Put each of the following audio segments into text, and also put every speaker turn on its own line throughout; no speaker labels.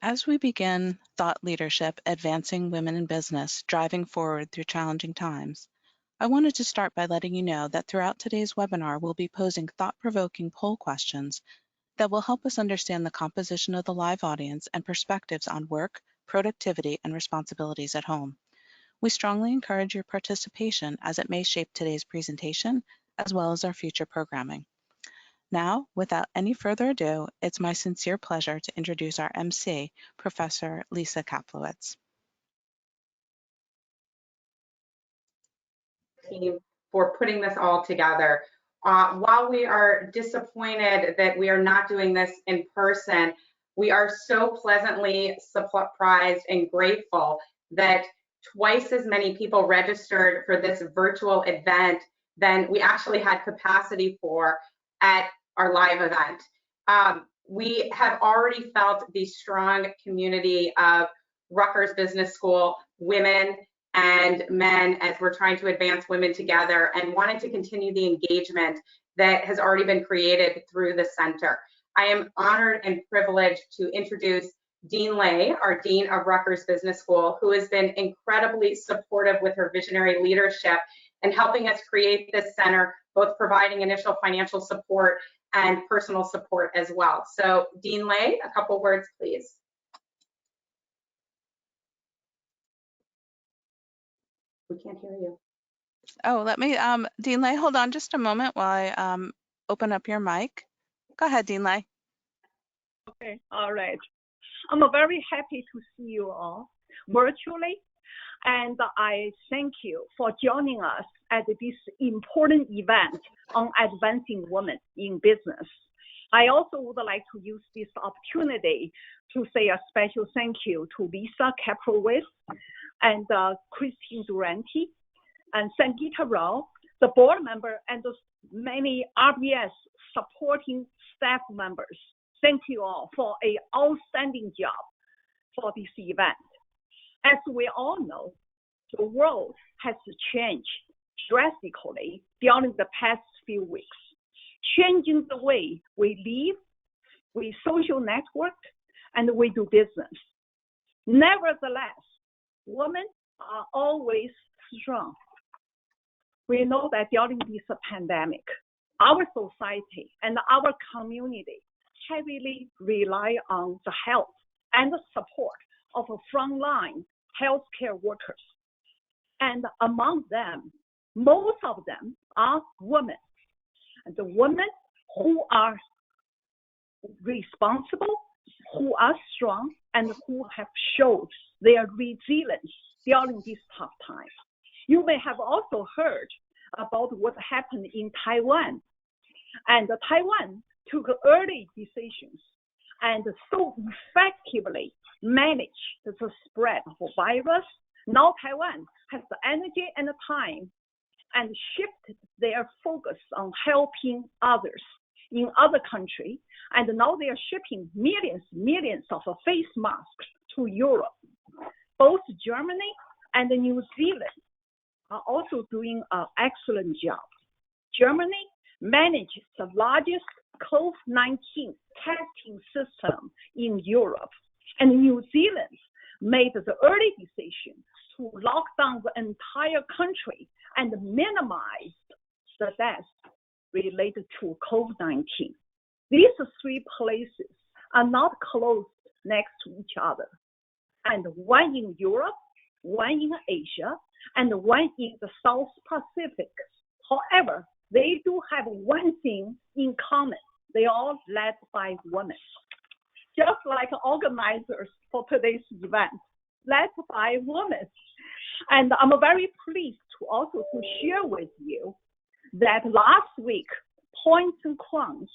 As we begin Thought Leadership, Advancing Women in Business, Driving Forward Through Challenging Times, I wanted to start by letting you know that throughout today's webinar, we'll be posing thought-provoking poll questions that will help us understand the composition of the live audience and perspectives on work, productivity, and responsibilities at home. We strongly encourage your participation as it may shape today's presentation as well as our future programming. Now, without any further ado, it's my sincere pleasure to introduce our MC, Professor Lisa Kaplowitz.
Team for putting this all together. While we are disappointed that we are not doing this in person, we are so pleasantly surprised and grateful that twice as many people registered for this virtual event than we actually had capacity for at our live event. We have already felt the strong community of Rutgers Business School women and men as we're trying to advance women together, and wanted to continue the engagement that has already been created through the center. I am honored and privileged to introduce Dean Lay, our Dean of Rutgers Business School, who has been incredibly supportive with her visionary leadership and helping us create this center, both providing initial financial support and personal support as well. So Dean Lay, a couple words, please. We can't hear you.
Oh, let me, Dean Lay, hold on just a moment while I open up your mic. Go ahead, Dean Lay.
Okay, all right. I'm very happy to see you all virtually, and I thank you for joining us at this important event on advancing women in business. I also would like to use this opportunity to say a special thank you to Lisa Kaplowitz and Christine Durante and Sangeeta Rao, the board member, and the many RBS supporting staff members. Thank you all for an outstanding job for this event. As we all know, the world has changed drastically during the past few weeks, changing the way we live, we social network, and we do business. Nevertheless, women are always strong. We know that during this pandemic, our society and our community heavily rely on the help and the support of frontline healthcare workers. And among them, most of them are women. And the women who are responsible, who are strong, and who have showed their resilience during this tough time. You may have also heard about what happened in Taiwan. And Taiwan took early decisions and so effectively managed the spread of the virus. Now Taiwan has the energy and the time and shifted their focus on helping others in other countries. And now they are shipping millions of face masks to Europe. Both Germany and New Zealand are also doing an excellent job. Germany manages the largest COVID-19 testing system in Europe, and New Zealand made the early decision to lock down the entire country and minimize the deaths related to COVID-19. These three places are not close next to each other, and one in Europe, one in Asia, and one in the South Pacific. However, they do have one thing in common. They are all led by women. Just like organizers for today's event, led by women. And I'm very pleased to also to share with you that last week, Points and Crowns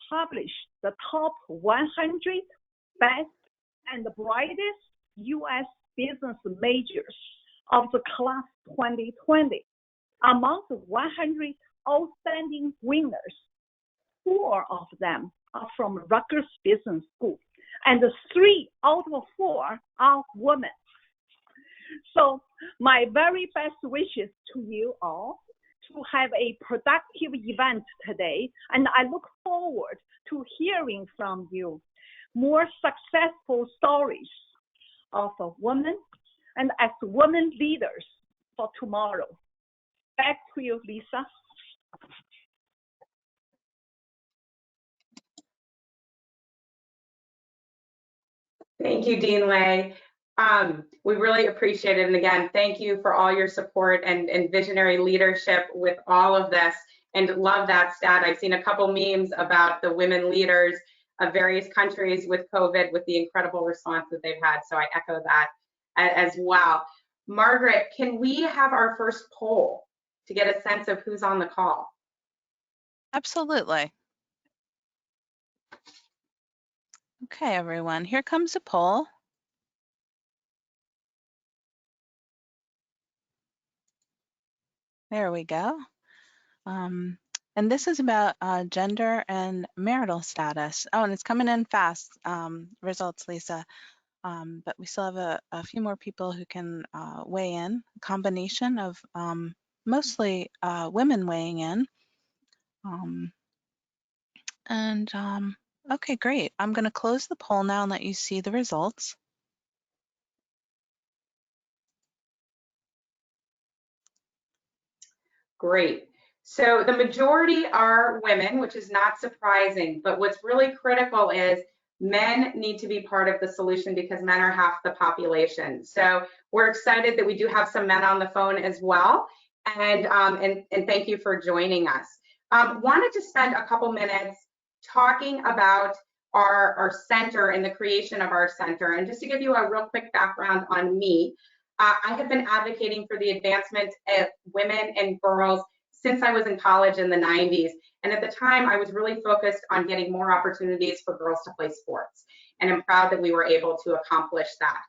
published the top 100 best and brightest U.S. business majors of the class 2020. Among the 100 outstanding winners, 4 of them are from Rutgers Business School, and 3 out of 4 are women. So my very best wishes to you all to have a productive event today, and I look forward to hearing from you. more successful stories of women and as women leaders for tomorrow. Back to you, Lisa.
Thank you, Dean Lay. We really appreciate it. And again, thank you for all your support and visionary leadership with all of this, and love that stat. I've seen a couple memes about the women leaders of various countries with COVID, with the incredible response that they've had. So I echo that as well. Margaret, can we have our first poll to get a sense of who's on the call?
Absolutely. Okay, everyone, here comes a poll. There we go. And this is about gender and marital status. Oh, and it's coming in fast, results, Lisa. But we still have a few more people who can weigh in, a combination of mostly women weighing in. Okay, great. I'm going to close the poll now and let you see the results.
Great. So the majority are women, which is not surprising, but what's really critical is men need to be part of the solution because men are half the population. So we're excited that we do have some men on the phone as well. And thank you for joining us. Wanted to spend a couple minutes talking about our center and the creation of our center. And just to give you a real quick background on me, I have been advocating for the advancement of women and girls since I was in college in the 90s. And at the time, I was really focused on getting more opportunities for girls to play sports. And I'm proud that we were able to accomplish that.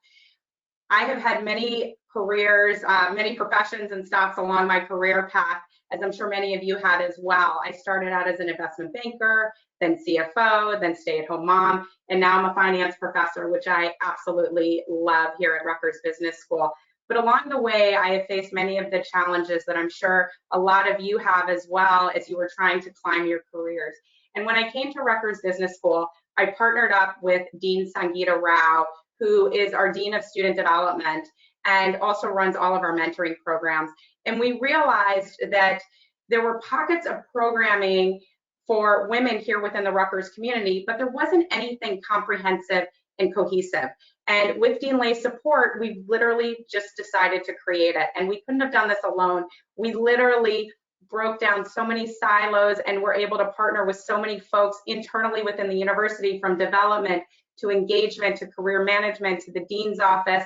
I have had many careers, many professions and stops along my career path, as I'm sure many of you had as well. I started out as an investment banker, then CFO, then stay-at-home mom, and now I'm a finance professor, which I absolutely love here at Rutgers Business School. But along the way, I have faced many of the challenges that I'm sure a lot of you have as well as you were trying to climb your careers. And when I came to Rutgers Business School, I partnered up with Dean Sangeeta Rao, who is our Dean of Student Development and also runs all of our mentoring programs. And we realized that there were pockets of programming for women here within the Rutgers community, but there wasn't anything comprehensive and cohesive. And with Dean Lay's support, we literally just decided to create it. And we couldn't have done this alone. We literally broke down so many silos and were able to partner with so many folks internally within the university, from development to engagement to career management to the dean's office,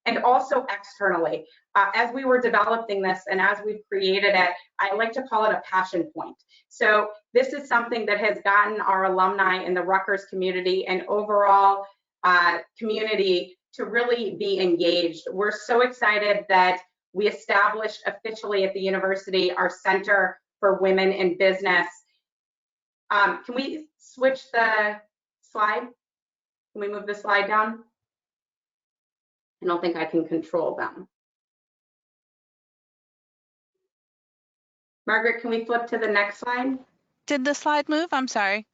and also externally. As we were developing this and as we've created it, I like to call it a passion point. So this is something that has gotten our alumni in the Rutgers community and overall community to really be engaged. We're so excited that we established officially at the university our Center for Women in Business. Can we switch the slide? Can we move the slide down? I don't think I can control them. Margaret, can we flip to the next slide?
Did the slide move? I'm sorry.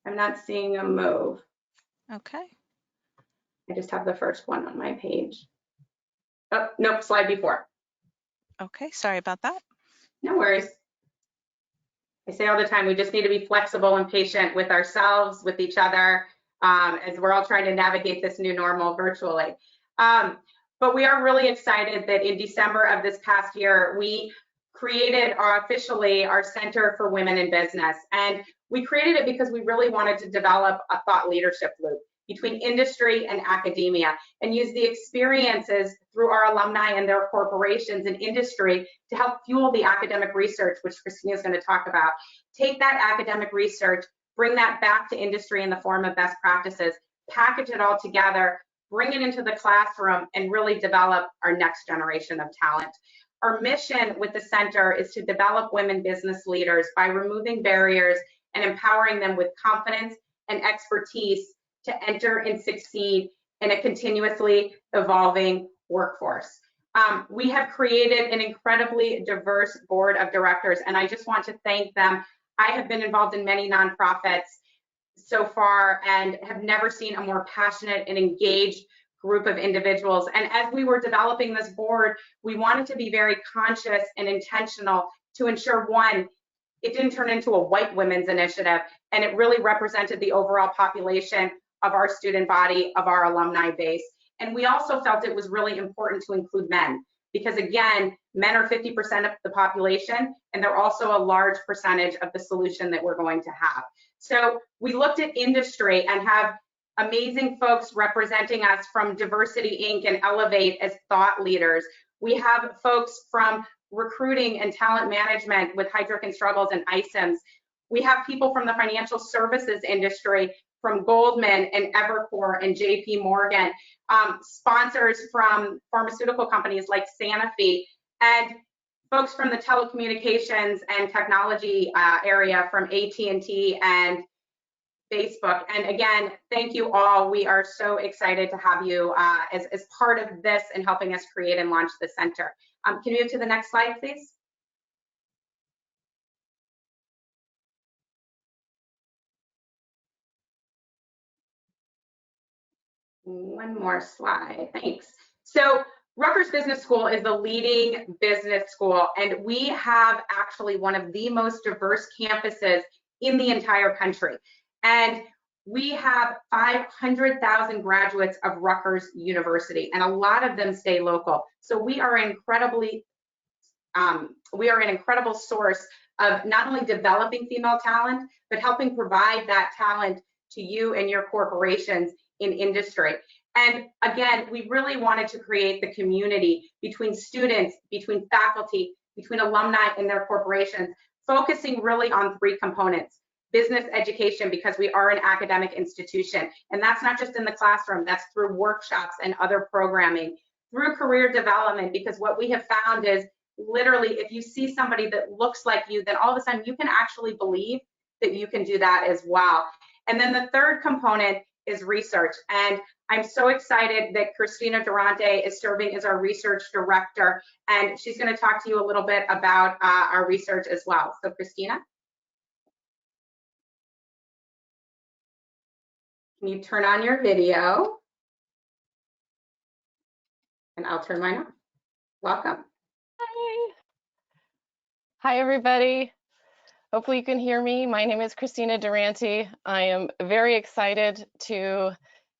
I'm not seeing a move.
Okay.
I just have the first one on my page. Oh, nope, slide before.
Okay, sorry about that.
No worries. I say all the time, we just need to be flexible and patient with ourselves, with each other, as we're all trying to navigate this new normal virtually. But we are really excited that in December of this past year, we created officially our Center for Women in Business. And we created it because we really wanted to develop a thought leadership loop between industry and academia and use the experiences through our alumni and their corporations and industry to help fuel the academic research, which Christina is going to talk about. Take that academic research, bring that back to industry in the form of best practices, package it all together, bring it into the classroom, and really develop our next generation of talent. Our mission with the center is to develop women business leaders by removing barriers and empowering them with confidence and expertise to enter and succeed in a continuously evolving workforce. We have created an incredibly diverse board of directors, and I just want to thank them. I have been involved in many nonprofits so far and have never seen a more passionate and engaged group of individuals. And as we were developing this board, we wanted to be very conscious and intentional to ensure, one, it didn't turn into a white women's initiative, and it really represented the overall population of our student body, of our alumni base. And we also felt it was really important to include men, because again, men are 50% of the population, and they're also a large percentage of the solution that we're going to have. So we looked at industry and have amazing folks representing us from Diversity Inc. and Elevate as thought leaders. We have folks from recruiting and talent management with Heidrick and Struggles and ISIMS. We have people from the financial services industry from Goldman and Evercore and JP Morgan, sponsors from pharmaceutical companies like Sanofi, and folks from the telecommunications and technology area from AT&T and Facebook. And again, thank you all. We are so excited to have you as part of this and helping us create and launch the center. Can you move to the next slide, please? One more slide, thanks. So Rutgers Business School is the leading business school, and we have actually one of the most diverse campuses in the entire country. And we have 500,000 graduates of Rutgers University, and a lot of them stay local. So we are an incredible source of not only developing female talent, but helping provide that talent to you and your corporations in industry. And again, we really wanted to create the community between students, between faculty, between alumni and their corporations, focusing really on three components. Business education, because we are an academic institution, and that's not just in the classroom, that's through workshops and other programming. Through career development, because what we have found is literally if you see somebody that looks like you, then all of a sudden you can actually believe that you can do that as well. And then the third component is research. And I'm so excited that Christina Durante is serving as our research director, and she's going to talk to you a little bit about our research as well. So Christina, can you turn on your video? And I'll turn mine on. Welcome.
Hi. Hi, everybody. Hopefully you can hear me. My name is Christina Durante. I am very excited to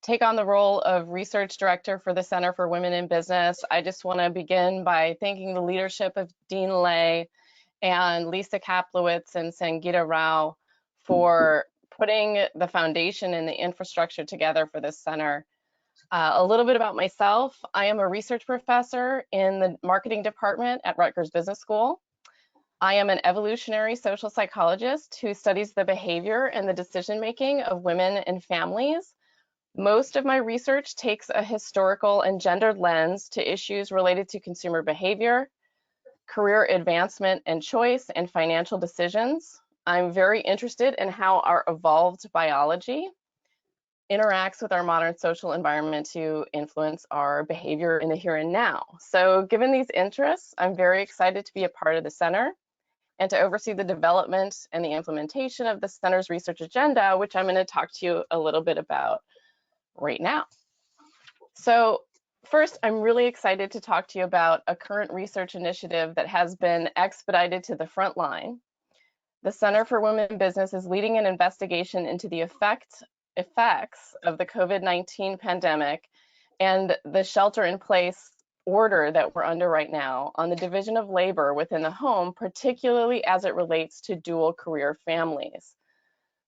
take on the role of Research Director for the Center for Women in Business. I just want to begin by thanking the leadership of Dean Lay and Lisa Kaplowitz and Sangeeta Rao for putting the foundation and the infrastructure together for this center. A little bit about myself. I am a research professor in the marketing department at Rutgers Business School. I am an evolutionary social psychologist who studies the behavior and the decision-making of women and families. Most of my research takes a historical and gendered lens to issues related to consumer behavior, career advancement and choice, and financial decisions. I'm very interested in how our evolved biology interacts with our modern social environment to influence our behavior in the here and now. So given these interests, I'm very excited to be a part of the center and to oversee the development and the implementation of the center's research agenda, which I'm going to talk to you a little bit about right now. So first, I'm really excited to talk to you about a current research initiative that has been expedited to the front line. The Center for Women in Business is leading an investigation into the effects of the COVID-19 pandemic and the shelter-in-place order that we're under right now on the division of labor within the home, particularly as it relates to dual career families.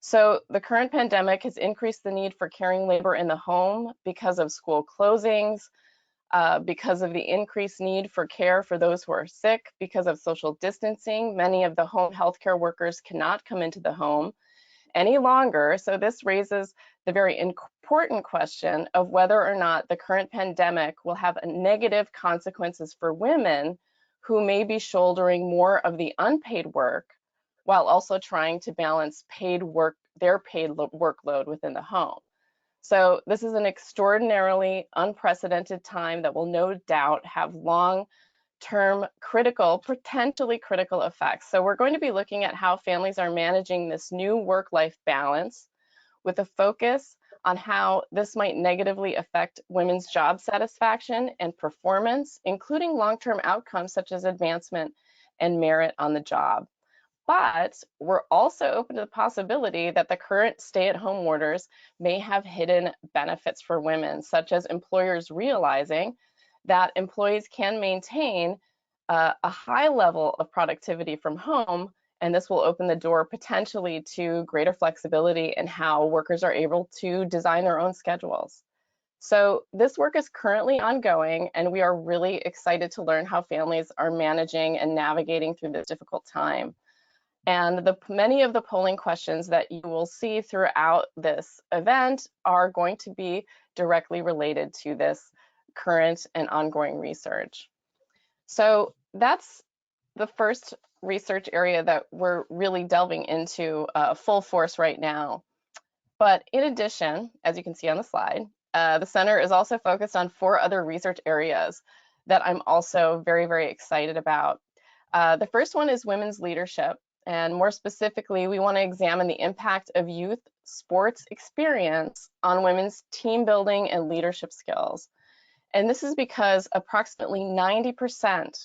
So the current pandemic has increased the need for caring labor in the home because of school closings, because of the increased need for care for those who are sick, because of social distancing. Many of the home healthcare workers cannot come into the home any longer. So this raises the very important question of whether or not the current pandemic will have negative consequences for women who may be shouldering more of the unpaid work while also trying to balance their paid workload within the home. So this is an extraordinarily unprecedented time that will no doubt have long-term potentially critical effects. So we're going to be looking at how families are managing this new work-life balance, with a focus on how this might negatively affect women's job satisfaction and performance, including long-term outcomes such as advancement and merit on the job. But we're also open to the possibility that the current stay-at-home orders may have hidden benefits for women, such as employers realizing that employees can maintain a high level of productivity from home, and this will open the door potentially to greater flexibility in how workers are able to design their own schedules. So this work is currently ongoing, and we are really excited to learn how families are managing and navigating through this difficult time. And many of the polling questions that you will see throughout this event are going to be directly related to this current and ongoing research. So that's the first research area that we're really delving into full force right now. But in addition, as you can see on the slide, the center is also focused on 4 other research areas that I'm also very, very excited about. The first one is women's leadership. And more specifically, we want to examine the impact of youth sports experience on women's team building and leadership skills. And this is because approximately 90%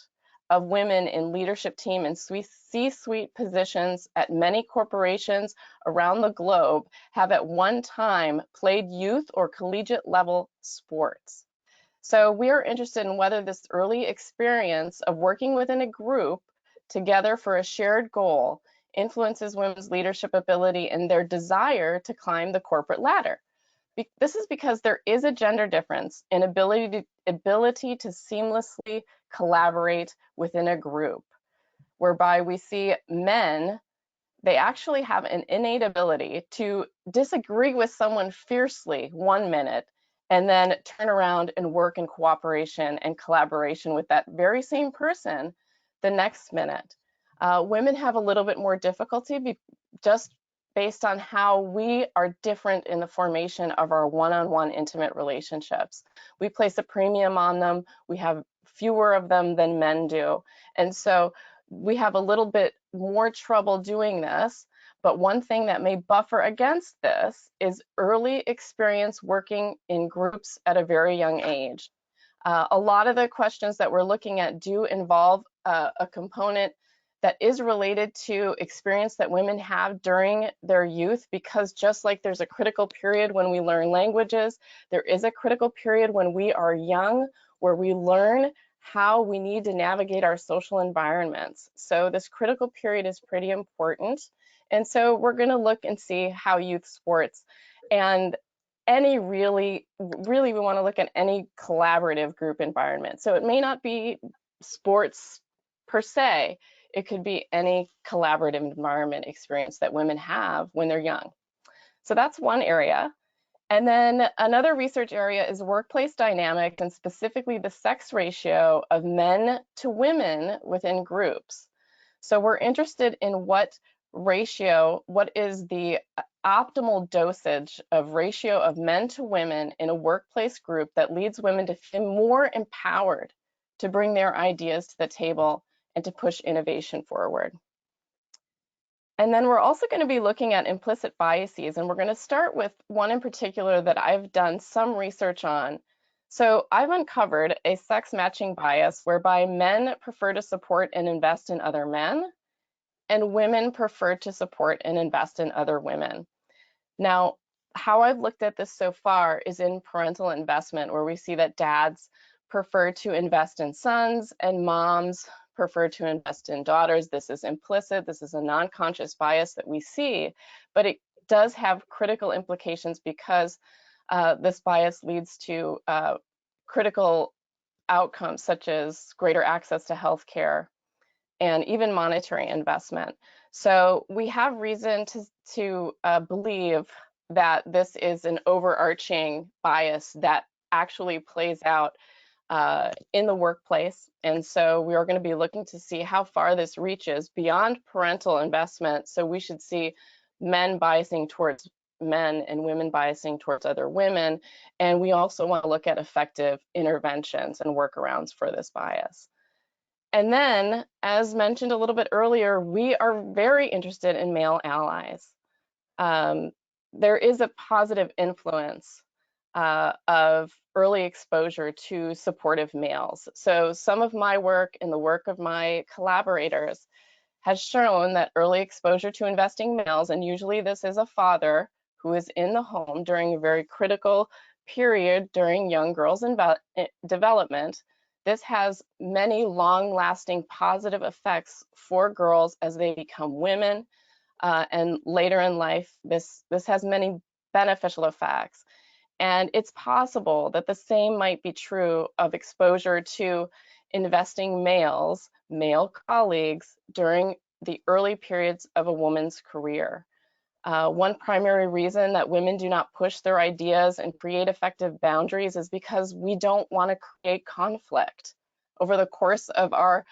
of women in leadership team and C-suite positions at many corporations around the globe have at one time played youth or collegiate level sports. So we are interested in whether this early experience of working within a group together for a shared goal influences women's leadership ability and their desire to climb the corporate ladder. This is because there is a gender difference in ability to seamlessly collaborate within a group, whereby we see men, they actually have an innate ability to disagree with someone fiercely 1 minute and then turn around and work in cooperation and collaboration with that very same person the next minute. Women have a little bit more difficulty just based on how we are different in the formation of our one-on-one intimate relationships. We place a premium on them. We have fewer of them than men do. And so we have a little bit more trouble doing this. But one thing that may buffer against this is early experience working in groups at a very young age. A lot of the questions that we're looking at do involve a component that is related to experience that women have during their youth, because just like there's a critical period when we learn languages, there is a critical period when we are young where we learn how we need to navigate our social environments. So this critical period is pretty important. And so we're going to look and see how youth sports and we want to look at any collaborative group environment. So it may not be sports per se, it could be any collaborative environment experience that women have when they're young. So that's one area. And then another research area is workplace dynamics, and specifically the sex ratio of men to women within groups. So we're interested in what is the optimal dosage of ratio of men to women in a workplace group that leads women to feel more empowered to bring their ideas to the table and to push innovation forward. And then we're also going to be looking at implicit biases, and we're going to start with one in particular that I've done some research on. So I've uncovered a sex matching bias whereby men prefer to support and invest in other men, and women prefer to support and invest in other women. Now, how I've looked at this so far is in parental investment, where we see that dads prefer to invest in sons and moms prefer to invest in daughters. This is implicit. This is a non-conscious bias that we see, but it does have critical implications because this bias leads to critical outcomes such as greater access to healthcare and even monetary investment. So we have reason to believe that this is an overarching bias that actually plays out in the workplace. And so we are going to be looking to see how far this reaches beyond parental investment. So we should see men biasing towards men and women biasing towards other women. And we also want to look at effective interventions and workarounds for this bias. And then, as mentioned a little bit earlier, we are very interested in male allies. there is a positive influence of early exposure to supportive males. So some of my work and the work of my collaborators has shown that early exposure to investing males, and usually this is a father who is in the home during a very critical period during young girls' development, this has many long-lasting positive effects for girls as they become women, and later in life, this has many beneficial effects. And it's possible that the same might be true of exposure to investing males, male colleagues, during the early periods of a woman's career. One primary reason that women do not push their ideas and create effective boundaries is because we don't want to create conflict. Over the course of our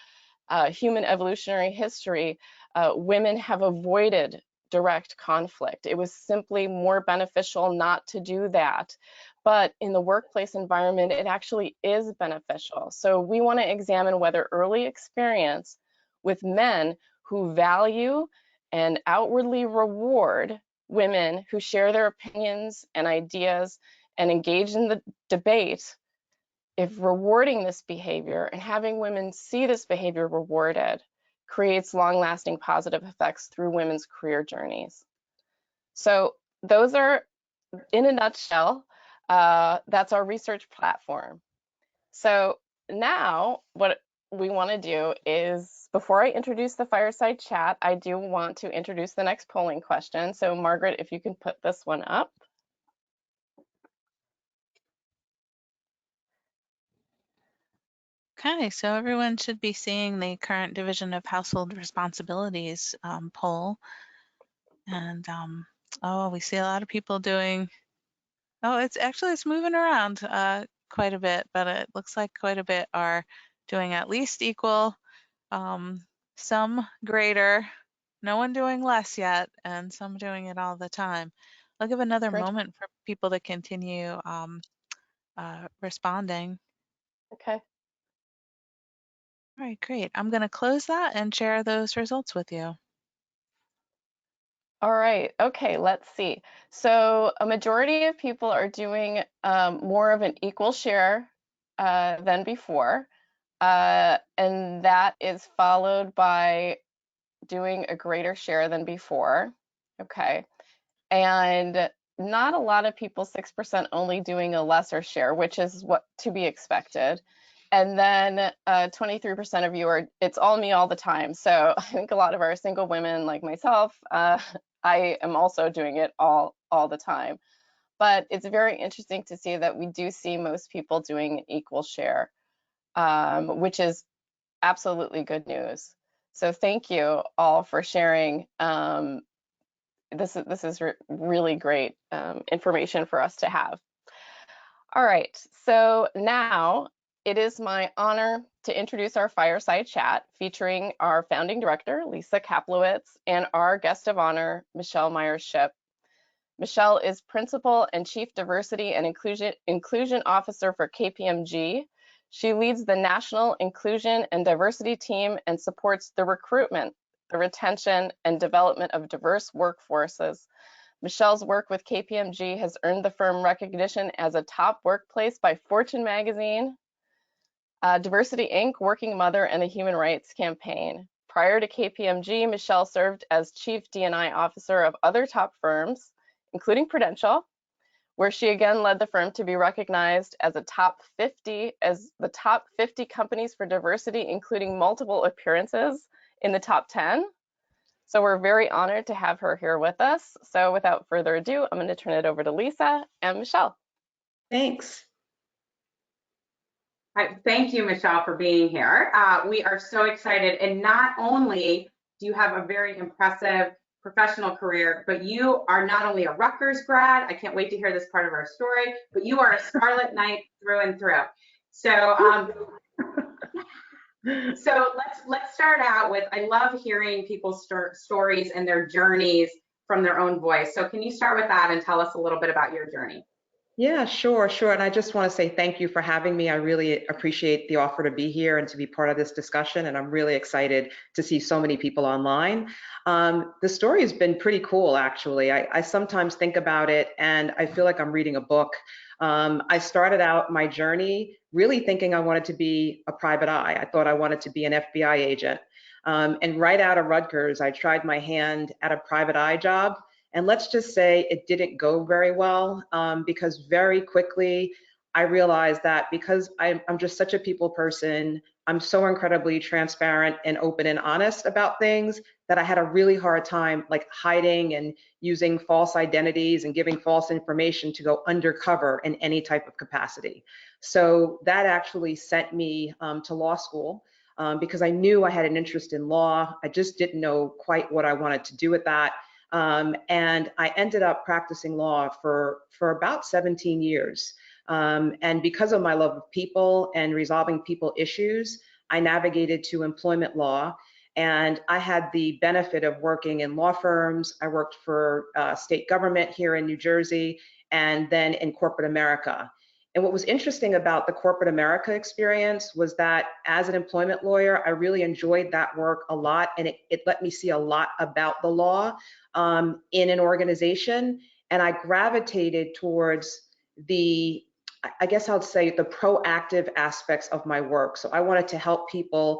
human evolutionary history, women have avoided direct conflict. It was simply more beneficial not to do that. But in the workplace environment, it actually is beneficial. So we want to examine whether early experience with men who value and outwardly reward women who share their opinions and ideas and engage in the debate, if rewarding this behavior and having women see this behavior rewarded creates long-lasting positive effects through women's career journeys. So those are, in a nutshell, that's our research platform. So now what we want to do is, before I introduce the Fireside chat, I do want to introduce the next polling question. So Margaret, if you can put this one up.
Okay, so everyone should be seeing the current division of household responsibilities poll. And oh, we see a lot of people doing, oh, it's moving around quite a bit, but it looks like quite a bit are doing at least equal, some greater, no one doing less yet, and some doing it all the time. I'll give another moment for people to continue responding.
Okay.
All right, great. I'm going to close that and share those results with you.
All right, okay, let's see. So a majority of people are doing more of an equal share than before, and that is followed by doing a greater share than before, okay? And not a lot of people, 6% only doing a lesser share, which is what to be expected. And then 23% of you are, it's all me all the time. So I think a lot of our single women like myself, I am also doing it all the time. But it's very interesting to see that we do see most people doing an equal share, which is absolutely good news. So thank you all for sharing. This is really great information for us to have. All right, so now it is my honor to introduce our Fireside chat featuring our founding director, Lisa Kaplowitz, and our guest of honor, Michele Meyer-Shipp. Michele is Principal and Chief Diversity and Inclusion Officer for KPMG. She leads the National Inclusion and Diversity Team and supports the recruitment, the retention, and development of diverse workforces. Michele's work with KPMG has earned the firm recognition as a top workplace by Fortune magazine, Diversity Inc., Working Mother, and the Human Rights Campaign. Prior to KPMG, Michele served as Chief D&I Officer of other top firms, including Prudential, where she again led the firm to be recognized as the top 50 companies for diversity, including multiple appearances in the top 10. So we're very honored to have her here with us. So without further ado, I'm going to turn it over to Lisa and Michele.
Thanks. Thank you, Michele, for being here. We are so excited. And not only do you have a very impressive professional career, but you are not only a Rutgers grad, I can't wait to hear this part of our story, but you are a Scarlet Knight through and through. So, so let's start out with, I love hearing people's stories and their journeys from their own voice. So can you start with that and tell us a little bit about your journey?
Yeah, sure, sure. And I just want to say thank you for having me. I really appreciate the offer to be here and to be part of this discussion. And I'm really excited to see so many people online. The story has been pretty cool, actually. I sometimes think about it and I feel like I'm reading a book. I started out my journey really thinking I wanted to be a private eye. I thought I wanted to be an FBI agent. And right out of Rutgers, I tried my hand at a private eye job. And let's just say it didn't go very well because very quickly I realized that because I'm just such a people person, I'm so incredibly transparent and open and honest about things that I had a really hard time like hiding and using false identities and giving false information to go undercover in any type of capacity. So that actually sent me to law school. Because I knew I had an interest in law. I just didn't know quite what I wanted to do with that. And I ended up practicing law for about 17 years. And because of my love of people and resolving people issues, I navigated to employment law. And I had the benefit of working in law firms. I worked for state government here in New Jersey and then in corporate America. And what was interesting about the corporate America experience was that as an employment lawyer, I really enjoyed that work a lot, and it let me see a lot about the law in an organization. And I gravitated towards I guess I would say the proactive aspects of my work. So I wanted to help people,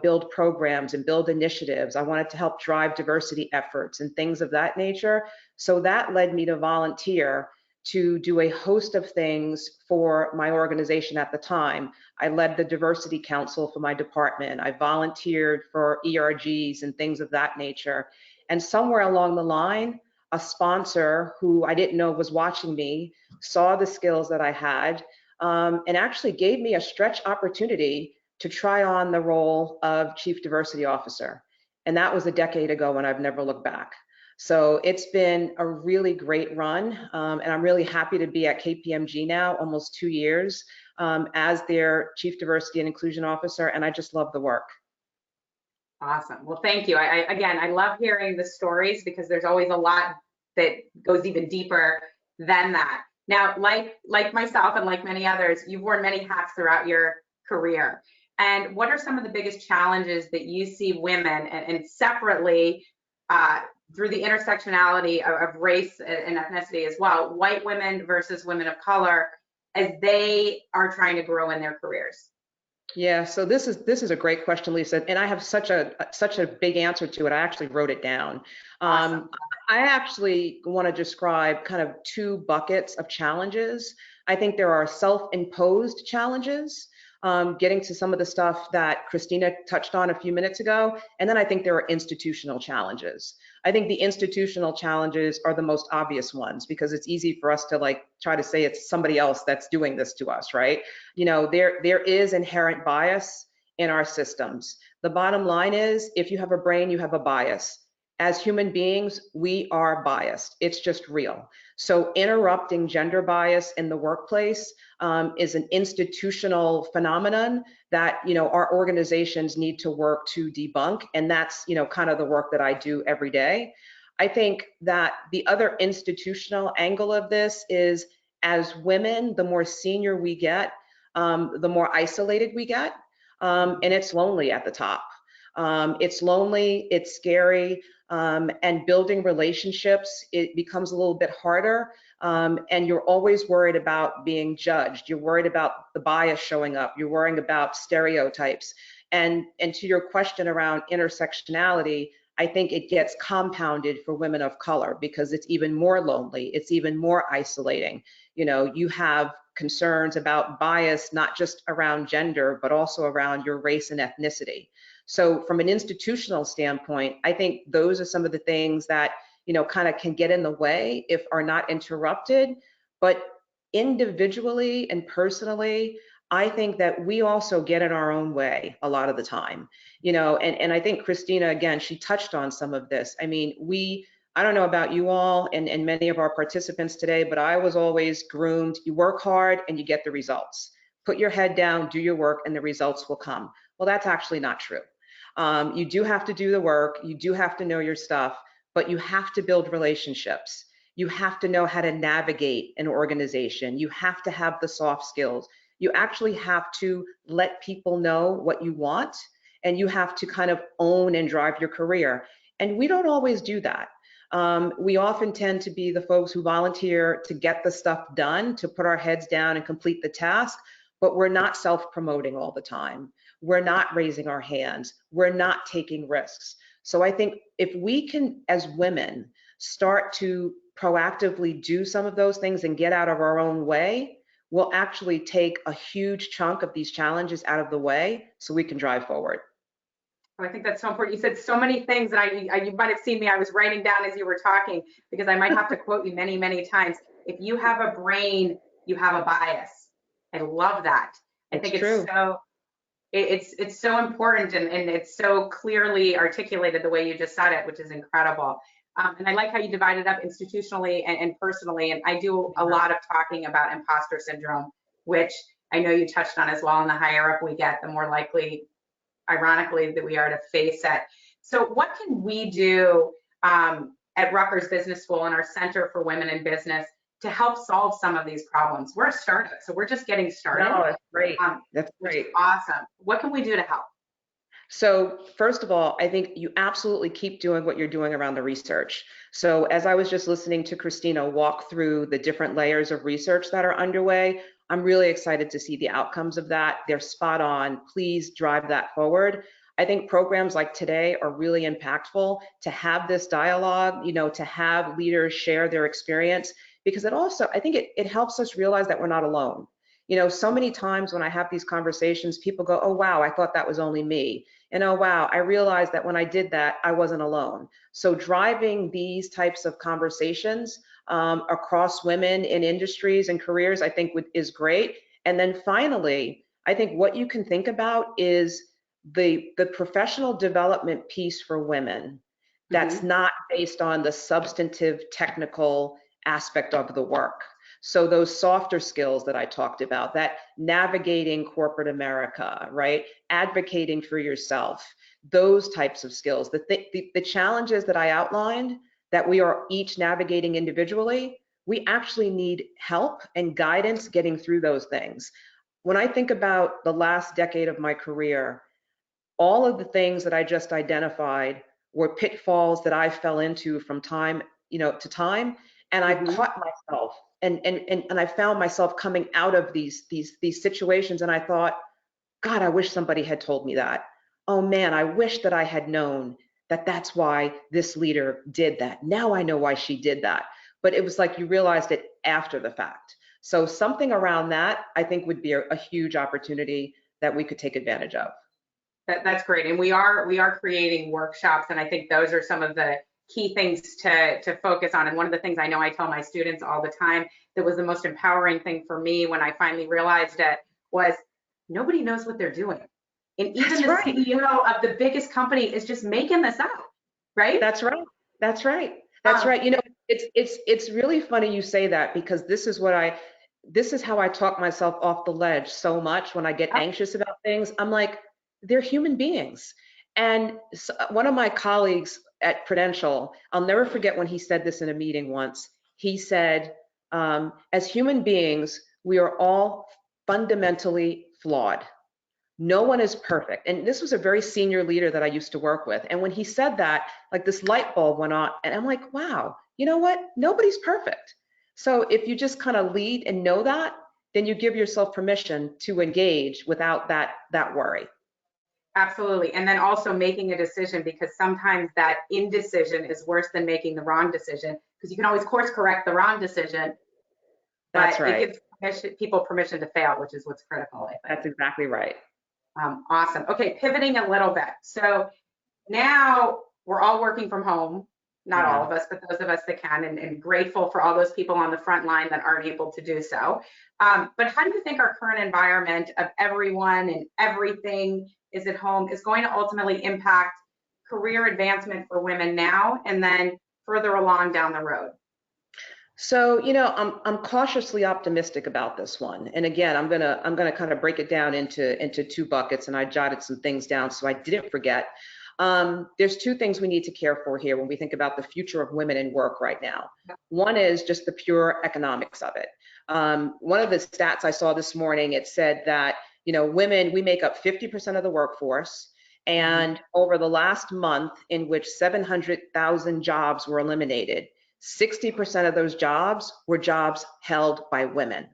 build programs and build initiatives. I wanted to help drive diversity efforts and things of that nature. So that led me to volunteer to do a host of things for my organization at the time. I led the diversity council for my department. I volunteered for ERGs and things of that nature. And somewhere along the line, a sponsor who I didn't know was watching me saw the skills that I had and actually gave me a stretch opportunity to try on the role of Chief Diversity Officer. And that was a decade ago, and I've never looked back. So it's been a really great run, and I'm really happy to be at KPMG now, almost 2 years, as their Chief Diversity and Inclusion Officer, and I just love the work.
Awesome. Well, thank you. Again, I love hearing the stories because there's always a lot that goes even deeper than that. Now, like myself and like many others, you've worn many hats throughout your career. And what are some of the biggest challenges that you see women and separately through the intersectionality of race and ethnicity as well, white women versus women of color, as they are trying to grow in their careers?
Yeah, so this is a great question, Lisa, and I have such a big answer to it. I actually wrote it down.
Awesome.
I actually want to describe kind of two buckets of challenges. I think there are self-imposed challenges, getting to some of the stuff that Christina touched on a few minutes ago, and then I think there are institutional challenges. I think the institutional challenges are the most obvious ones because it's easy for us to like try to say it's somebody else that's doing this to us, right? There is inherent bias in our systems. The bottom line is if you have a brain, you have a bias. As human beings, we are biased. It's just real. So interrupting gender bias in the workplace is an institutional phenomenon that our organizations need to work to debunk, and that's kind of the work that I do every day. I think that the other institutional angle of this is as women, the more senior we get, the more isolated we get, and it's lonely at the top. It's lonely, it's scary, and building relationships, it becomes a little bit harder, and you're always worried about being judged. You're worried about the bias showing up. You're worrying about stereotypes. And to your question around intersectionality, I think it gets compounded for women of color because it's even more lonely. It's even more isolating. You have concerns about bias, not just around gender, but also around your race and ethnicity. So from an institutional standpoint, I think those are some of the things that, kind of can get in the way if are not interrupted. But individually and personally, I think that we also get in our own way a lot of the time, and I think Christina, again, she touched on some of this. I mean, I don't know about you all and many of our participants today, but I was always groomed. You work hard and you get the results. Put your head down, do your work, and the results will come. Well, that's actually not true. You do have to do the work. You do have to know your stuff, but you have to build relationships. You have to know how to navigate an organization. You have to have the soft skills. You actually have to let people know what you want, and you have to kind of own and drive your career. And we don't always do that. We often tend to be the folks who volunteer to get the stuff done, to put our heads down and complete the task, but we're not self-promoting all the time. We're not raising our hands. We're not taking risks. So I think if we can, as women, start to proactively do some of those things and get out of our own way, we'll actually take a huge chunk of these challenges out of the way so we can drive forward.
I think that's so important. You said so many things, and you might have seen me, I was writing down as you were talking, because I might have to quote you many, many times. If you have a brain, you have a bias. I love that. I think
true.
it's so important, and it's so clearly articulated the way you just said it, which is incredible. And I like how you divide it up institutionally and personally. And I do a lot of talking about imposter syndrome, which I know you touched on as well. And the higher up we get, the more likely, ironically, that we are to face it. So what can we do at Rutgers Business School and our Center for Women in Business to help solve some of these problems? We're a startup, so we're just getting started.
No, that's great. That's great.
Awesome. What can we do to help?
So first of all, I think you absolutely keep doing what you're doing around the research. So as I was just listening to Christina walk through the different layers of research that are underway, I'm really excited to see the outcomes of that. They're spot on. Please drive that forward. I think programs like today are really impactful to have this dialogue, to have leaders share their experience, because it also, I think it helps us realize that we're not alone. So many times when I have these conversations, people go, oh, wow, I thought that was only me. And oh, wow, I realized that when I did that, I wasn't alone. So driving these types of conversations across women in industries and careers, I think is great. And then finally, I think what you can think about is the professional development piece for women that's not based on the substantive technical aspect of the work. So those softer skills that I talked about, that navigating corporate America, right? Advocating for yourself, those types of skills, the challenges that I outlined that we are each navigating individually, we actually need help and guidance getting through those things. When I think about the last decade of my career, all of the things that I just identified were pitfalls that I fell into from time, to time, and I caught myself. And I found myself coming out of these situations, and I thought, God, I wish somebody had told me that. Oh man, I wish that I had known that that's why this leader did that. Now I know why she did that. But it was like you realized it after the fact. So something around that, I think, would be a huge opportunity that we could take advantage of.
That's great. And we are creating workshops, and I think those are some of the key things to focus on. And one of the things I know I tell my students all the time that was the most empowering thing for me when I finally realized it was nobody knows what they're doing. And even the CEO of the biggest company is just making this up, right?
That's right. That's right. That's right. It's really funny you say that, because this is how I talk myself off the ledge so much when I get anxious about things. I'm like, they're human beings. And so one of my colleagues at Prudential, I'll never forget when he said this in a meeting once. He said, as human beings, we are all fundamentally flawed. No one is perfect. And this was a very senior leader that I used to work with. And when he said that, like this light bulb went on, and I'm like, wow, you know what? Nobody's perfect. So if you just kind of lead and know that, then you give yourself permission to engage without that worry.
Absolutely. And then also making a decision, because sometimes that indecision is worse than making the wrong decision, because you can always course correct the wrong decision.
That's right.
It gives people permission to fail, which is what's critical, I think.
That's exactly right.
Awesome. Okay, pivoting a little bit. So now we're all working from home, not all of us, but those of us that can, and grateful for all those people on the front line that aren't able to do so. But how do you think our current environment of everyone and everything is at home is going to ultimately impact career advancement for women now and then further along down the road?
So, I'm cautiously optimistic about this one. And again, I'm gonna kind of break it down into two buckets, and I jotted some things down so I didn't forget. There's two things we need to care for here when we think about the future of women in work right now. One is just the pure economics of it. One of the stats I saw this morning, it said that, women, we make up 50% of the workforce. And over the last month, in which 700,000 jobs were eliminated, 60% of those jobs were jobs held by women.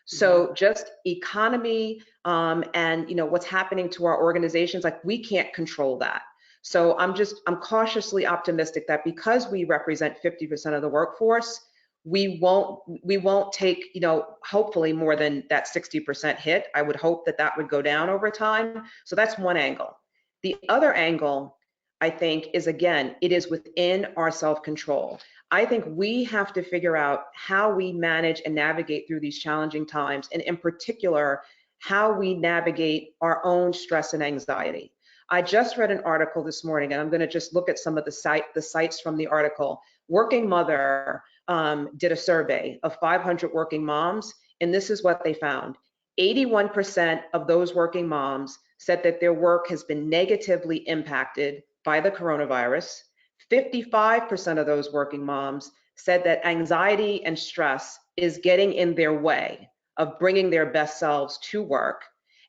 So just economy and what's happening to our organizations, like we can't control that. So I'm cautiously optimistic that because we represent 50% of the workforce, we won't take, hopefully more than that 60% hit. I would hope that that would go down over time. So that's one angle. The other angle, I think, is, again, it is within our self-control. I think we have to figure out how we manage and navigate through these challenging times, and in particular, how we navigate our own stress and anxiety. I just read an article this morning, and I'm going to just look at some of the sites from the article. Working Mother did a survey of 500 working moms, and this is what they found. 81% of those working moms said that their work has been negatively impacted by the coronavirus. 55% of those working moms said that anxiety and stress is getting in their way of bringing their best selves to work.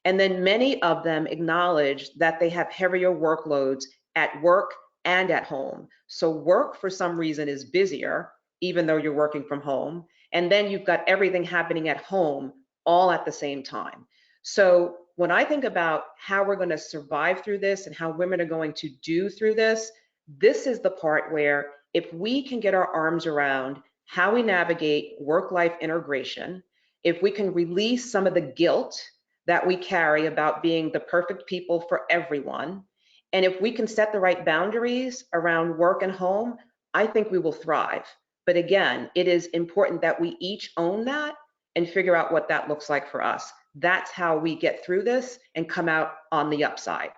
And then many of them acknowledge that they have heavier workloads at work and at home. So work, for some reason, is busier, even though you're working from home. And then you've got everything happening at home all at the same time. So when I think about how we're going to survive through this and how women are going to do through this, this is the part where if we can get our arms around how we navigate work-life integration, if we can release some of the guilt that we carry about being the perfect people for everyone, and if we can set the right boundaries around work and home, I think we will thrive. But again, it is important that we each own that and figure out what that looks like for us. That's how we get through this and come out on the upside.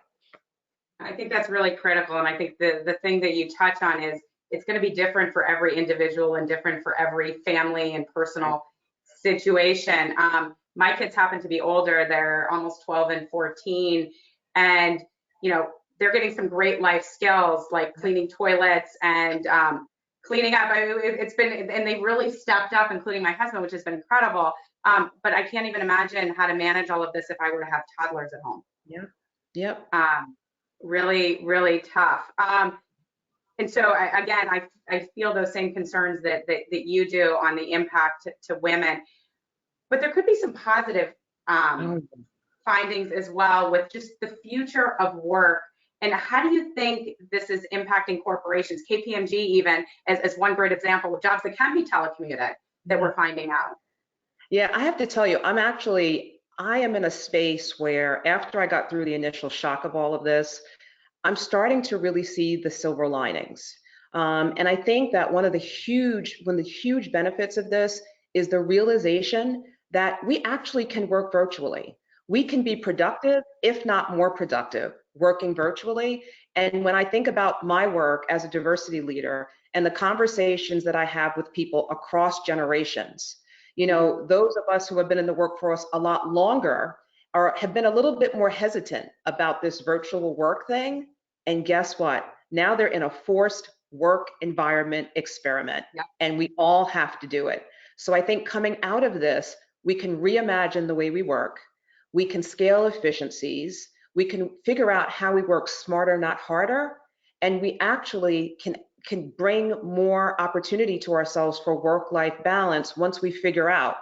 I think that's really critical. And I think the thing that you touch on is it's going to be different for every individual and different for every family and personal situation. My kids happen to be older. They're almost 12 and 14. And, they're getting some great life skills like cleaning toilets and cleaning up. It's been, and they've really stepped up, including my husband, which has been incredible. But I can't even imagine how to manage all of this if I were to have toddlers at home.
Yep.
Really, really tough. And so I feel those same concerns that you do on the impact to women, but there could be some positive findings as well with just the future of work. And how do you think this is impacting corporations, KPMG even, as one great example of jobs that can be telecommuted that we're finding out?
Yeah, I have to tell you, I am in a space where after I got through the initial shock of all of this, I'm starting to really see the silver linings. And I think that one of the huge benefits of this is the realization that we actually can work virtually. We can be productive, if not more productive, working virtually. And when I think about my work as a diversity leader and the conversations that I have with people across generations, those of us who have been in the workforce a lot longer have been a little bit more hesitant about this virtual work thing. And guess what? Now they're in a forced work environment experiment, and we all have to do it. So I think coming out of this, we can reimagine the way we work. We can scale efficiencies. We can figure out how we work smarter, not harder. And we actually can bring more opportunity to ourselves for work-life balance once we figure out,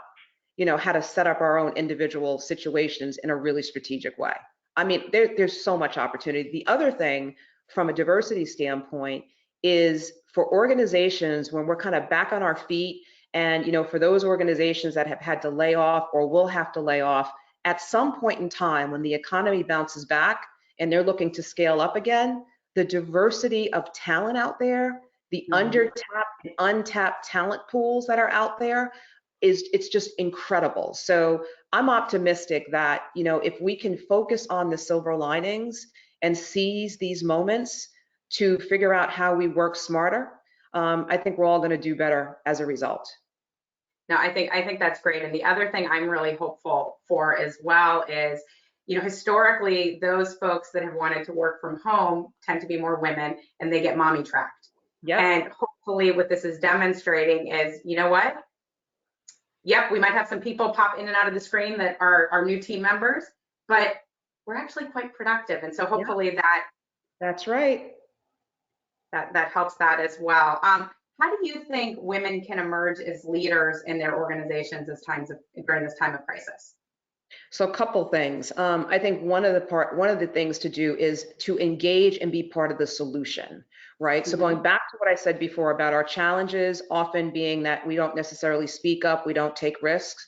how to set up our own individual situations in a really strategic way. I mean, there's so much opportunity. The other thing from a diversity standpoint is for organizations when we're kind of back on our feet and, for those organizations that have had to lay off or will have to lay off, at some point in time when the economy bounces back and they're looking to scale up again, the diversity of talent out there, the undertapped and untapped talent pools that are out there, it's just incredible. So I'm optimistic that, if we can focus on the silver linings and seize these moments to figure out how we work smarter, I think we're all going to do better as a result.
No, I think that's great. And the other thing I'm really hopeful for as well is, historically, those folks that have wanted to work from home tend to be more women, and they get mommy trapped.
Yep.
And hopefully what this is demonstrating is, you know what? Yep, we might have some people pop in and out of the screen that are our new team members, but we're actually quite productive. And so hopefully
that's right.
That helps that as well. How do you think women can emerge as leaders in their organizations during this time of crisis?
So a couple things. I think one of the things to do is to engage and be part of the solution, right? So going back to what I said before about our challenges often being that we don't necessarily speak up, we don't take risks.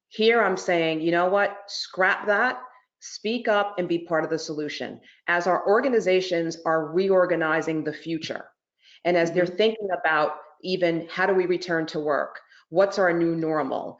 Here I'm saying, you know what? Scrap that. Speak up and be part of the solution. As our organizations are reorganizing the future, and as they're thinking about even how do we return to work, what's our new normal,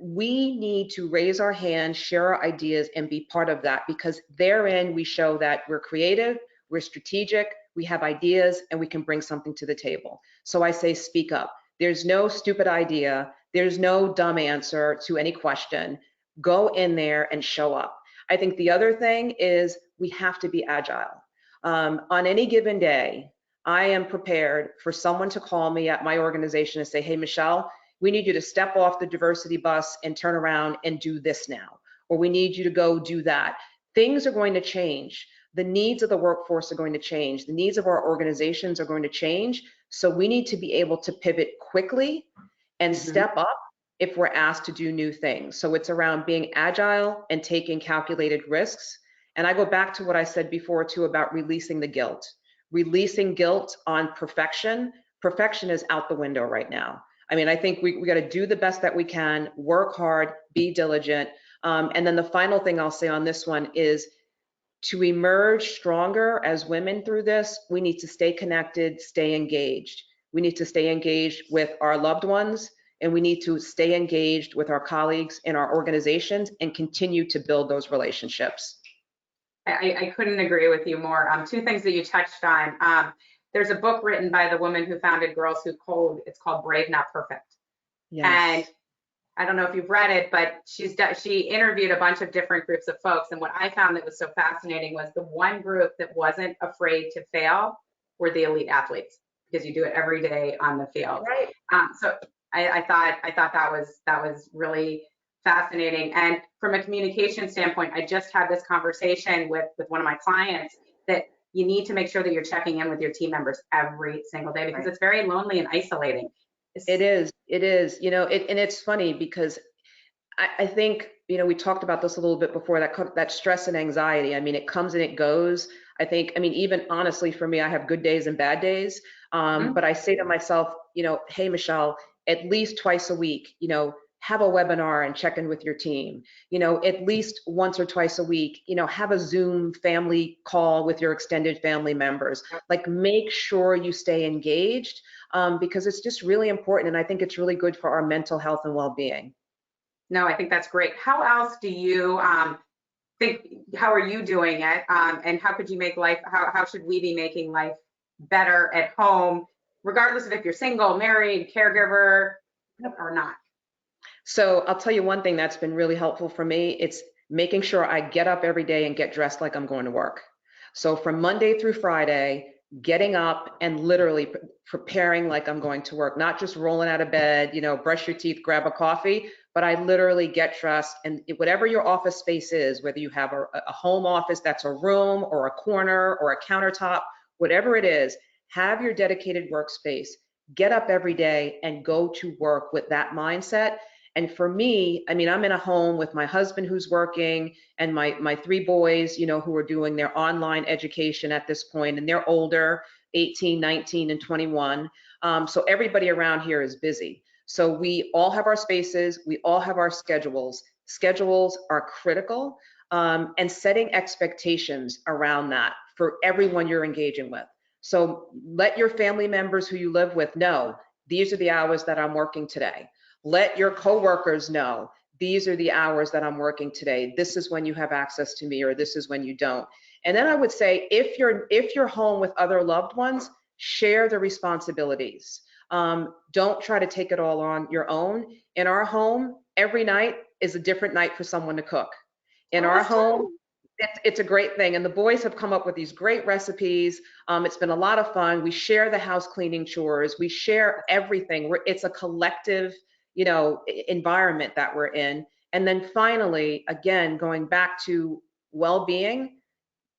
we need to raise our hands, share our ideas, and be part of that, because therein we show that we're creative, we're strategic, we have ideas, and we can bring something to the table. So I say speak up. There's no stupid idea. There's no dumb answer to any question. Go in there and show up. I think the other thing is we have to be agile. On any given day, I am prepared for someone to call me at my organization and say, hey, Michele, we need you to step off the diversity bus and turn around and do this now, or we need you to go do that. Things are going to change. The needs of the workforce are going to change. The needs of our organizations are going to change. So we need to be able to pivot quickly and step up if we're asked to do new things. So it's around being agile and taking calculated risks. And I go back to what I said before too about releasing the guilt. Releasing guilt on perfection. Perfection is out the window right now. I mean, I think we got to do the best that we can, work hard, be diligent. And then the final thing I'll say on this one is to emerge stronger as women through this, we need to stay connected, stay engaged. We need to stay engaged with our loved ones, and we need to stay engaged with our colleagues in our organizations and continue to build those relationships.
I couldn't agree with you more. Two things that you touched on. There's a book written by the woman who founded Girls Who Code. It's called Brave, Not Perfect.
Yes.
And I don't know if you've read it, but she interviewed a bunch of different groups of folks. And what I found that was so fascinating was the one group that wasn't afraid to fail were the elite athletes, because you do it every day on the field.
Right.
So I thought that was really fascinating. And from a communication standpoint, I just had this conversation with one of my clients that you need to make sure that you're checking in with your team members every single day, because it's very lonely and isolating.
It is, and it's funny because I think, we talked about this a little bit before, that stress and anxiety. I mean, it comes and it goes. I think, even honestly, for me, I have good days and bad days. But I say to myself, hey, Michele, at least twice a week, have a webinar and check in with your team, at least once or twice a week, have a Zoom family call with your extended family members. Like, make sure you stay engaged, because it's just really important. And I think it's really good for our mental health and well-being.
No, I think that's great. How else do you how are you doing it? And how could you make life, how should we be making life better at home, regardless of if you're single, married, caregiver, or not?
So I'll tell you one thing that's been really helpful for me. It's making sure I get up every day and get dressed like I'm going to work. So from Monday through Friday, getting up and literally preparing like I'm going to work, not just rolling out of bed, brush your teeth, grab a coffee, but I literally get dressed, and whatever your office space is, whether you have a home office that's a room or a corner or a countertop, whatever it is, have your dedicated workspace, get up every day and go to work with that mindset. And for me, I'm in a home with my husband who's working and my three boys, who are doing their online education at this point, and they're older, 18, 19, and 21. So everybody around here is busy. So we all have our spaces, we all have our schedules. Schedules are critical, and setting expectations around that for everyone you're engaging with. So let your family members who you live with know, these are the hours that I'm working today. Let your coworkers know, these are the hours that I'm working today. This is when you have access to me, or this is when you don't. And then I would say, if you're home with other loved ones, share the responsibilities. Don't try to take it all on your own. In our home, every night is a different night for someone to cook. in our home. It's a great thing. And the boys have come up with these great recipes. It's been a lot of fun. We share the house cleaning chores. We share everything. It's a collective, environment that we're in. And then finally, again, going back to well-being,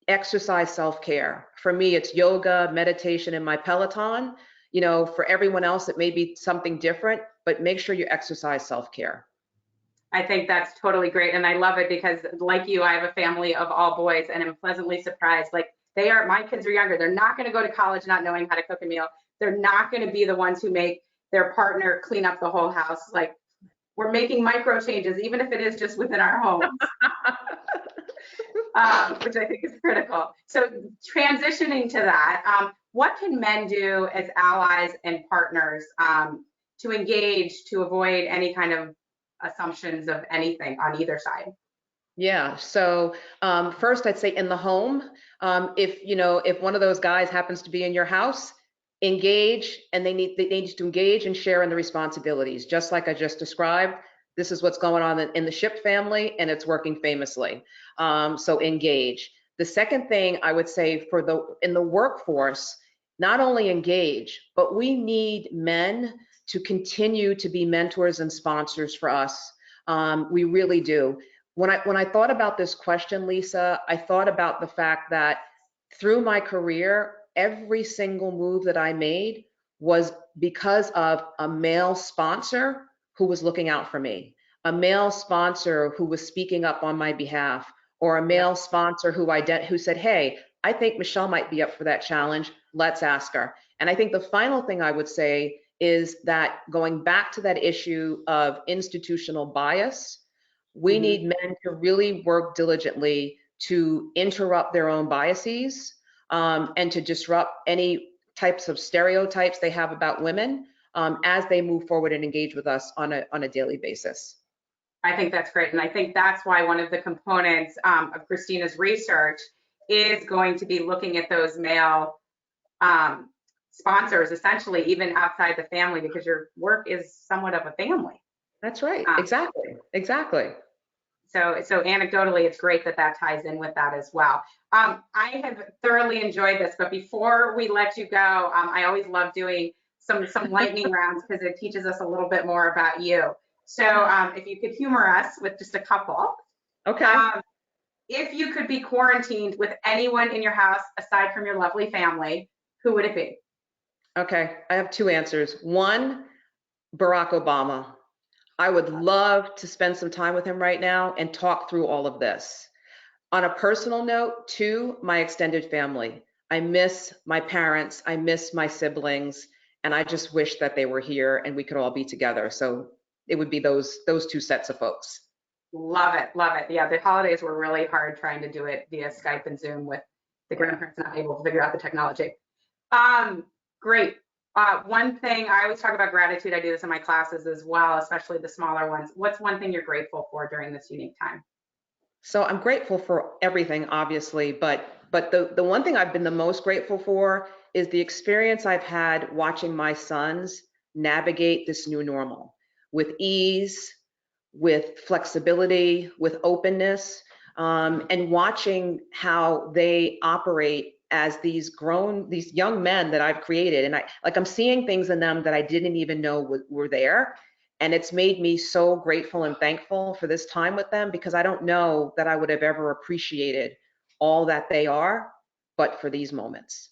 exercise, self-care. For me, it's yoga, meditation, and my Peloton. For everyone else, it may be something different, but make sure you exercise self-care.
I think that's totally great. And I love it because like you, I have a family of all boys and I'm pleasantly surprised. Like my kids are younger. They're not going to go to college not knowing how to cook a meal. They're not going to be the ones who make their partner clean up the whole house. Like we're making micro changes, even if it is just within our homes, which I think is critical. So transitioning to that, what can men do as allies and partners to engage, to avoid any kind of assumptions of anything on either side?
Yeah, so first I'd say in the home, if one of those guys happens to be in your house, engage, and they need to engage and share in the responsibilities. Just like I just described, this is what's going on in the Shipp family, and it's working famously. So engage. The second thing I would say in the workforce, not only engage, but we need men to continue to be mentors and sponsors for us. We really do. When I thought about this question, Lisa, I thought about the fact that through my career, every single move that I made was because of a male sponsor who was looking out for me, a male sponsor who was speaking up on my behalf, or a male sponsor who said, hey, I think Michele might be up for that challenge. Let's ask her. And I think the final thing I would say is that going back to that issue of institutional bias, we need men to really work diligently to interrupt their own biases and to disrupt any types of stereotypes they have about women as they move forward and engage with us on a daily basis.
I think that's great. And I think that's why one of the components of Christina's research is going to be looking at those male sponsors, essentially, even outside the family, because your work is somewhat of a family.
That's right. Exactly.
So anecdotally, it's great that ties in with that as well. I have thoroughly enjoyed this, but before we let you go, I always love doing some lightning rounds because it teaches us a little bit more about you. So if you could humor us with just a couple.
Okay.
If you could be quarantined with anyone in your house aside from your lovely family, who would it be?
Okay, I have two answers. One, Barack Obama. I would love to spend some time with him right now and talk through all of this. On a personal note, two, my extended family. I miss my parents, I miss my siblings, and I just wish that they were here and we could all be together. So it would be those two sets of folks.
Love it, love it. Yeah, the holidays were really hard trying to do it via Skype and Zoom with the grandparents not able to figure out the technology. Great. One thing, I always talk about gratitude. I do this in my classes as well, especially the smaller ones. What's one thing you're grateful for during this unique time?
So I'm grateful for everything, obviously, but the one thing I've been the most grateful for is the experience I've had watching my sons navigate this new normal with ease, with flexibility, with openness, and watching how they operate as these young men that I've created. And I'm seeing things in them that I didn't even know were there. And it's made me so grateful and thankful for this time with them, because I don't know that I would have ever appreciated all that they are, but for these moments.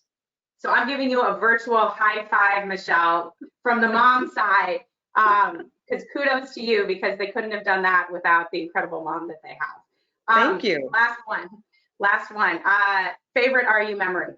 So I'm giving you a virtual high five, Michele, from the mom side, because kudos to you, because they couldn't have done that without the incredible mom that they have.
Thank you.
Last one. Favorite RU memory?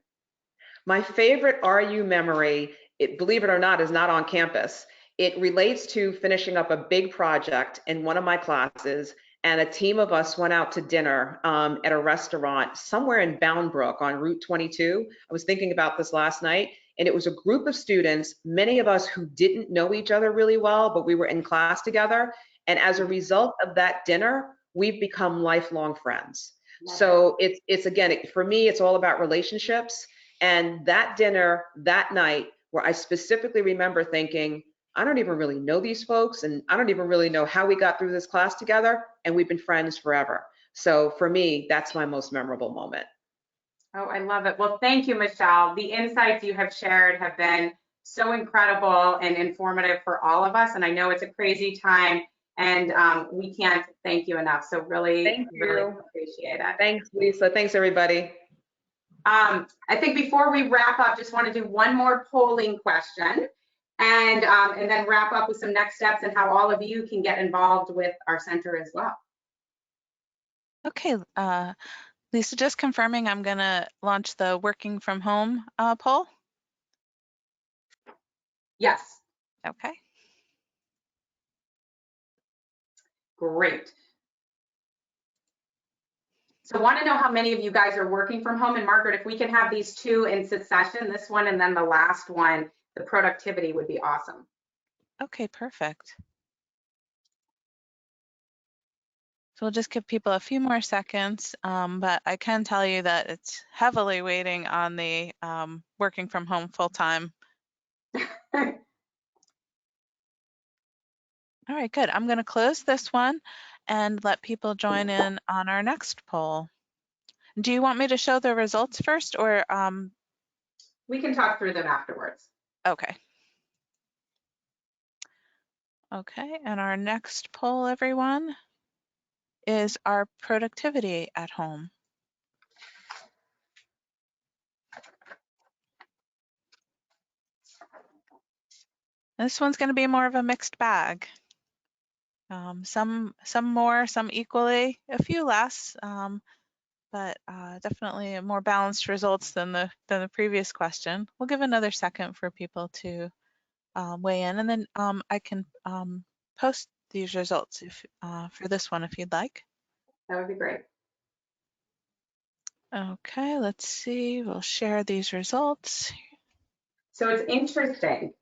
My favorite RU memory, believe it or not, is not on campus. It relates to finishing up a big project in one of my classes, and a team of us went out to dinner at a restaurant somewhere in Bound Brook on Route 22. I was thinking about this last night, and it was a group of students, many of us who didn't know each other really well, but we were in class together. And as a result of that dinner, we've become lifelong friends. So it's again, for me, it's all about relationships. And that dinner that night, where I specifically remember thinking, I don't even really know these folks, and I don't even really know how we got through this class together, and we've been friends forever. So for me, that's my most memorable moment.
Oh, I love it. Well, thank you, Michele. The insights you have shared have been so incredible and informative for all of us. And I know it's a crazy time, and we can't thank you enough. So really, really appreciate it.
Thanks, Lisa. Thanks, everybody.
I think before we wrap up, just want to do one more polling question, and then wrap up with some next steps and how all of you can get involved with our center as well.
Okay, Lisa, just confirming I'm going to launch the working from home poll.
Yes.
Okay.
Great. So want to know how many of you guys are working from home. And Margaret, if we can have these two in succession, this one and then the last one, the productivity would be awesome.
Okay, perfect. So we'll just give people a few more seconds, but I can tell you that it's heavily waiting on the working from home full-time. All right, good. I'm going to close this one and let people join in on our next poll. Do you want me to show the results first, or?
We can talk through them afterwards.
Okay. Okay, and our next poll, everyone, is our productivity at home. This one's going to be more of a mixed bag. Some more, some equally, a few less, but definitely more balanced results than the previous question. We'll give another second for people to weigh in, and then I can post these results for this one if you'd like.
That would be great.
Okay, let's see. We'll share these results.
So it's interesting.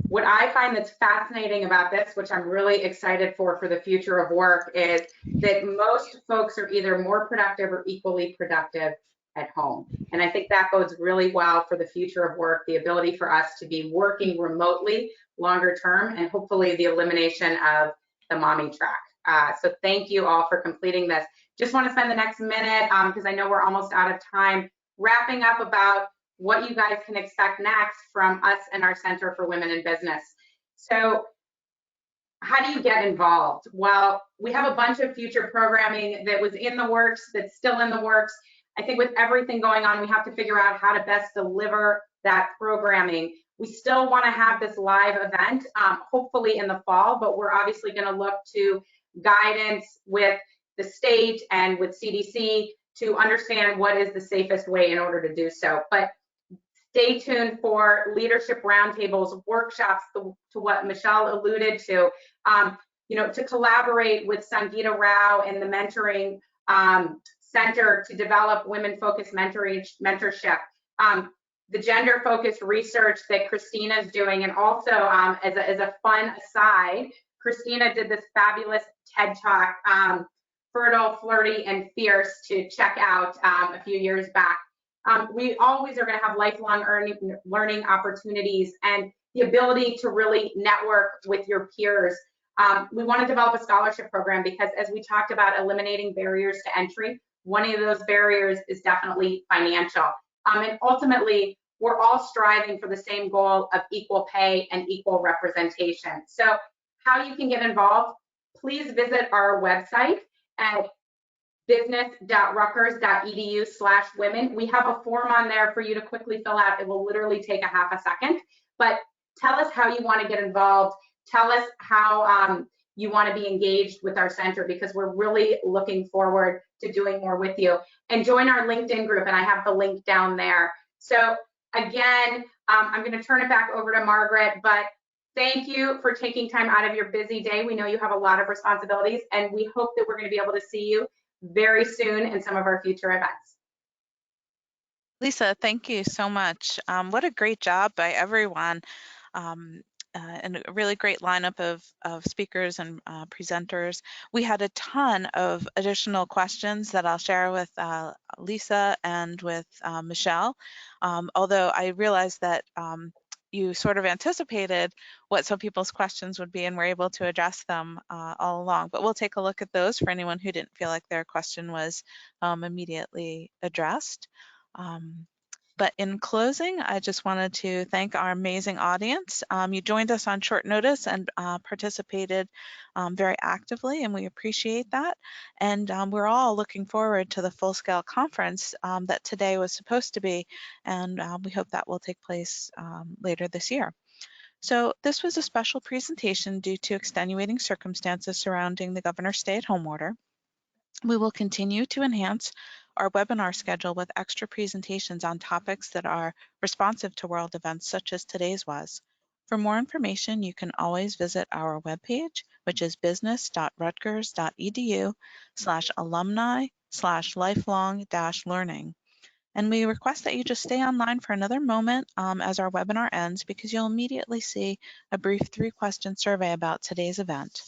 What I find that's fascinating about this, which I'm really excited for the future of work, is that most folks are either more productive or equally productive at home. And I think that bodes really well for the future of work, the ability for us to be working remotely longer term, and hopefully the elimination of the mommy track. So thank you all for completing this. Just want to spend the next minute, because I know we're almost out of time, wrapping up about what you guys can expect next from us and our Center for Women in Business. So how do you get involved? Well, we have a bunch of future programming that was in the works, that's still in the works. I think with everything going on, we have to figure out how to best deliver that programming. We still want to have this live event, hopefully in the fall, but we're obviously going to look to guidance with the state and with CDC to understand what is the safest way in order to do so. But stay tuned for leadership roundtables, workshops, to what Michele alluded to, to collaborate with Sangeeta Rao and the Mentoring Center to develop women-focused mentorship, the gender-focused research that Christina is doing, and also as a fun aside, Christina did this fabulous TED Talk, Fertile, Flirty, and Fierce, to check out a few years back. We always are going to have lifelong learning opportunities and the ability to really network with your peers. We want to develop a scholarship program because, as we talked about eliminating barriers to entry, one of those barriers is definitely financial. And ultimately, we're all striving for the same goal of equal pay and equal representation. So how you can get involved, please visit our website at business.rutgers.edu/women. We have a form on there for you to quickly fill out. It will literally take a half a second, but tell us how you want to get involved. Tell us how you want to be engaged with our center, because we're really looking forward to doing more with you. And join our LinkedIn group, and I have the link down there. So again, I'm going to turn it back over to Margaret, but thank you for taking time out of your busy day. We know you have a lot of responsibilities, and we hope that we're going to be able to see you very soon in some of our future events.
Lisa, thank you so much. What a great job by everyone. And a really great lineup of speakers and presenters. We had a ton of additional questions that I'll share with Lisa and with Michele, although I realized that you sort of anticipated what some people's questions would be and were able to address them all along. But we'll take a look at those for anyone who didn't feel like their question was immediately addressed. But in closing, I just wanted to thank our amazing audience. You joined us on short notice and participated very actively, and we appreciate that. And we're all looking forward to the full-scale conference that today was supposed to be, and we hope that will take place later this year. So this was a special presentation due to extenuating circumstances surrounding the governor's stay-at-home order. We will continue to enhance our webinar schedule with extra presentations on topics that are responsive to world events such as today's was. For more information, you can always visit our webpage, which is business.rutgers.edu/alumni/lifelong-learning. And we request that you just stay online for another moment as our webinar ends, because you'll immediately see a brief 3-question survey about today's event.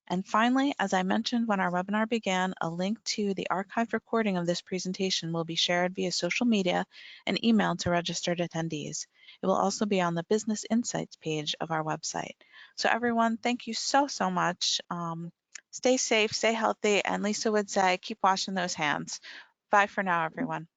And finally, as I mentioned when our webinar began, a link to the archived recording of this presentation will be shared via social media and emailed to registered attendees. It will also be on the Business Insights page of our website. So everyone, thank you so much. Stay safe, stay healthy, and Lisa would say, keep washing those hands. Bye for now, everyone.